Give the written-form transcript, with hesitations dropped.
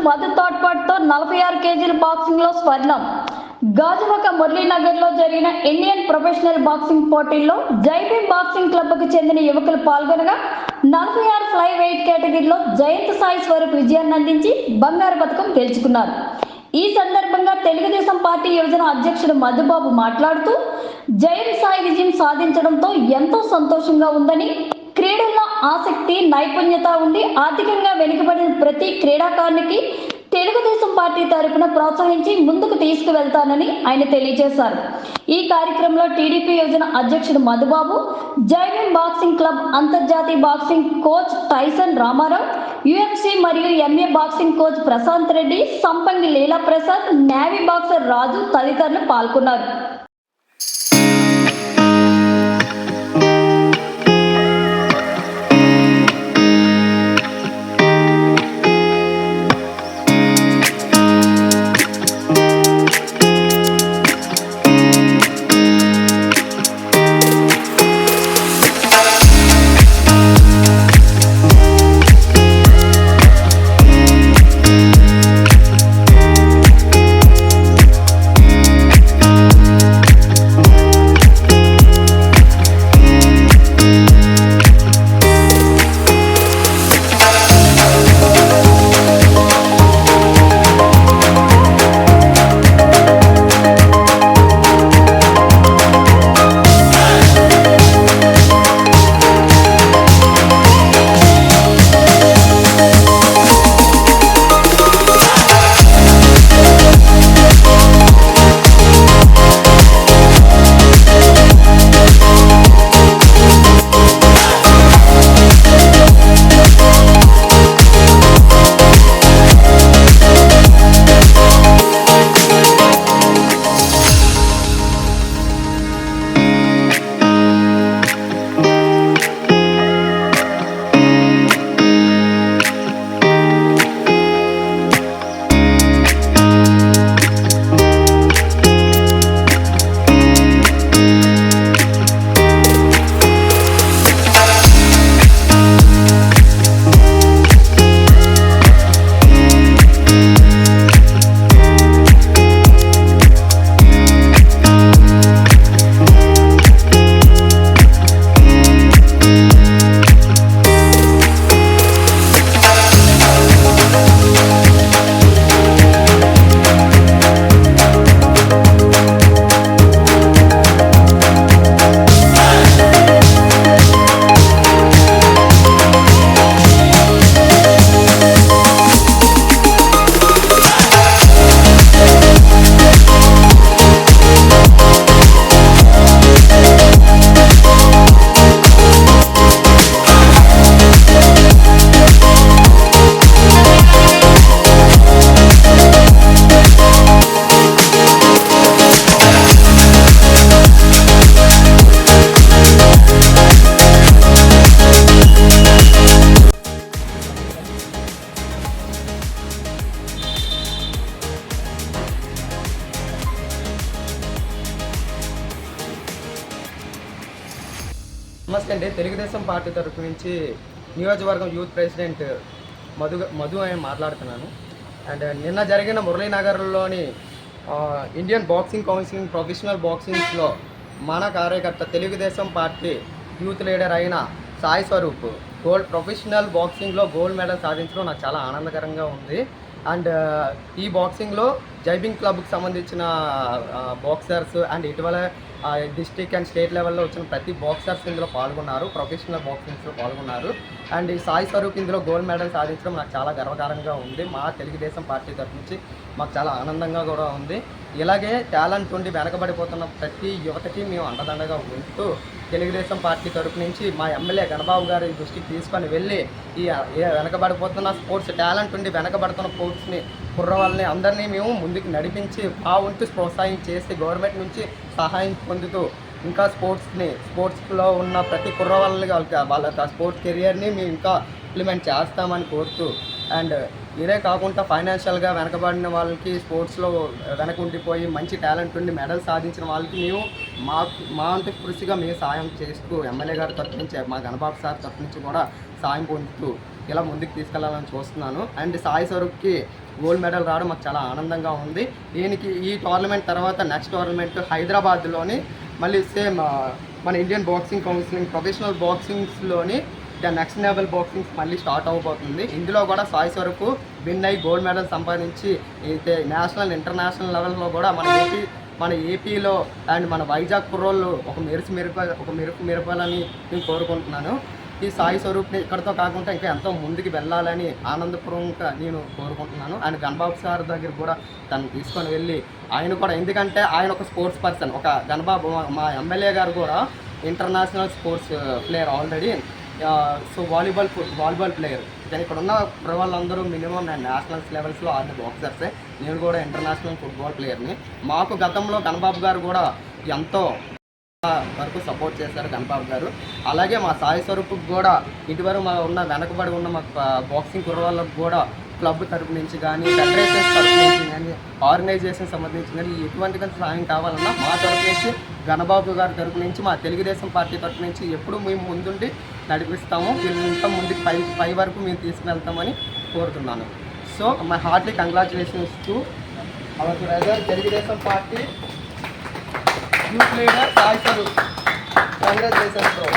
మధు తోడ్పాటుతో 46 కేజీల బాక్సింగ్ లో స్వర్ణం. గాజువాక మురళీనగర్ లో జరిగిన ఇండియన్ ప్రొఫెషనల్ బాక్సింగ్ పోటీల్లో జైభీమ్ బాక్సింగ్ క్లబ్ కు చెందిన యువకులు పాల్గొనగా 46 ఫ్లై వెయిట్ కేటగిరీలో జయంత్ సాయి స్వరూప్ విజయాన్ని అందించి బంగారు పతకం గెలుచుకున్నారు. ఈ సందర్భంగా తెలుగుదేశం పార్టీ యువజన అధ్యక్షుడు మధుబాబు మాట్లాడుతూ జయంత్ సాయి విజయం సాధించడంతో ఎంతో సంతోషంగా ఉందని, క్రీడల్లో ఆసక్తి, నైపుణ్యత ఉండి ఆర్థికంగా వెనుకబడిన ప్రతి క్రీడాకారునికి తెలుగుదేశం పార్టీ తరపున ప్రోత్సహించి ముందుకు తీసుకువెళ్తానని ఆయన తెలియజేశారు. ఈ కార్యక్రమంలో టీడీపీ యువజన అధ్యక్షుడు మధుబాబు, జైభీమ్ బాక్సింగ్ క్లబ్ అంతర్జాతీయ boxing coach Tyson Ramarao, UFC మరియు MA boxing coach Prashant Reddy, Sampangi Leela Prasad, navy boxer Raju తదితరులు పాల్గొన్నారు. నమస్తే అండి. తెలుగుదేశం పార్టీ తరఫు నుంచి నియోజకవర్గం యూత్ ప్రెసిడెంట్ మధు అని మాట్లాడుతున్నాను. అండ్ నిన్న జరిగిన మురళీనగర్లోని ఇండియన్ బాక్సింగ్ కౌన్సిల్ ప్రొఫెషనల్ బాక్సింగ్స్లో మన కార్యకర్త తెలుగుదేశం పార్టీ యూత్ లీడర్ అయిన సాయి స్వరూప్ ప్రొఫెషనల్ బాక్సింగ్లో గోల్డ్ మెడల్ సాధించడం నాకు చాలా ఆనందకరంగా ఉంది. అండ్ ఈ బాక్సింగ్లో జైభీమ్ క్లబ్కి సంబంధించిన బాక్సర్స్ అండ్ ఇటీవల డిస్ట్రిక్ట్ అండ్ స్టేట్ లెవెల్లో వచ్చిన ప్రతి బాక్సర్స్ ఇందులో పాల్గొన్నారు, ప్రొఫెషనల్ బాక్సింగ్స్లో పాల్గొన్నారు. అండ్ ఈ సాయి స్వరూప్ ఇందులో గోల్డ్ మెడల్ సాధించడం నాకు చాలా గర్వకారంగా ఉంది. మా తెలుగుదేశం పార్టీ తరఫు నుంచి మాకు చాలా ఆనందంగా కూడా ఉంది. ఇలాగే టాలెంట్ ఉండి వెనకబడిపోతున్న ప్రతి యువతకి మేము అండదండగా ఉంటూ తెలుగుదేశం పార్టీ తరఫు నుంచి మా ఎమ్మెల్యే గణబాబు గారి దృష్టికి తీసుకొని వెళ్ళి ఈ వెనకబడిపోతున్న స్పోర్ట్స్ టాలెంట్ ఉండి వెనకబడుతున్న స్పోర్ట్స్ని కుర్రవాళ్ళని అందరినీ మేము ముందుకు నడిపించి ఆ వంతు ప్రోత్సాహం చేసి గవర్నమెంట్ నుంచి సహాయం పొందుతూ ఇంకా స్పోర్ట్స్లో ఉన్న ప్రతి కుర్రవాళ్ళకి వాళ్ళ స్పోర్ట్స్ కెరియర్ని మేము ఇంకా ఇంప్లిమెంట్ చేస్తామని కోరుతూ అండ్ ఇదే కాకుండా ఫైనాన్షియల్గా వెనకబడిన వాళ్ళకి స్పోర్ట్స్లో వెనక ఉండిపోయి మంచి టాలెంట్ ఉండి మెడల్ సాధించిన వాళ్ళకి మేము మా వంతు కృషిగా మేము సాయం చేస్తూ ఎమ్మెల్యే గారి తరఫు నుంచి మా గణబాబు సార్ తరఫు నుంచి కూడా సాయం పొందుతూ ఇలా ముందుకు తీసుకెళ్లాలని చూస్తున్నాను. అండ్ సాయి స్వరూప్కి గోల్డ్ మెడల్ రావడం మాకు చాలా ఆనందంగా ఉంది. దీనికి ఈ టోర్నమెంట్ తర్వాత నెక్స్ట్ టోర్నమెంట్ హైదరాబాద్లోని మళ్ళీ సేమ్ మన ఇండియన్ బాక్సింగ్ కౌన్సిలింగ్ ప్రొఫెషనల్ బాక్సింగ్స్లోని నెక్స్ట్ లెవెల్ బాక్సింగ్స్ మళ్ళీ స్టార్ట్ అవబోతుంది. ఇందులో కూడా సాయి స్వరూప్ విన్ అయ్యి గోల్డ్ మెడల్ సంపాదించి అయితే నేషనల్ ఇంటర్నేషనల్ లెవెల్లో కూడా మన ఏపీలో అండ్ మన వైజాగ్ కుర్రోళ్ళు ఒక మెరుపు మెరపాలని నేను కోరుకుంటున్నాను. ఈ సాయి స్వరూప్ని ఇక్కడితో కాకుండా ఇంకా ఎంతో ముందుకు వెళ్ళాలని ఆనందపూర్వకంగా నేను కోరుకుంటున్నాను. అండ్ గణబాబు సార్ దగ్గర కూడా తను తీసుకొని వెళ్ళి ఆయన కూడా, ఎందుకంటే ఆయన ఒక స్పోర్ట్స్ పర్సన్, ఒక గణబాబు మా ఎమ్మెల్యే గారు కూడా international sports player already. So volleyball player. కానీ ఇక్కడ ఉన్న వాళ్ళందరూ మినిమం నేను నేషనల్స్ లెవెల్స్లో ఆడిన బాక్సర్సే. నేను కూడా ఇంటర్నేషనల్ ఫుట్బాల్ ప్లేయర్ని. మాకు గతంలో గణబాబు గారు కూడా ఎంతో వరకు సపోర్ట్ చేశారు గణబాబు గారు. అలాగే మా సాయి స్వరూప్కి కూడా ఇటువరకు మా వెనకబడి ఉన్న మా బాక్సింగ్ కుర్రవాళ్ళకు కూడా క్లబ్ తరపు నుంచి కానీ, ఫెడరేషన్స్ తరపు నుంచి కానీ, ఆర్గనైజేషన్ సంబంధించి కానీ ఎటువంటి సాయం కావాలన్నా మా తరపు నుంచి గణబాబు గారి తరపు నుంచి, మా తెలుగుదేశం పార్టీ తరపు నుంచి ఎప్పుడు మేము ముందుండి నడిపిస్తాము. వీళ్ళంతా ముందుకు పై వరకు మేము తీసుకువెళ్తామని కోరుతున్నాను. So my heartly congratulations to our brother Telugu Desam party youth leader Sai Swaroop. Congratulations bro.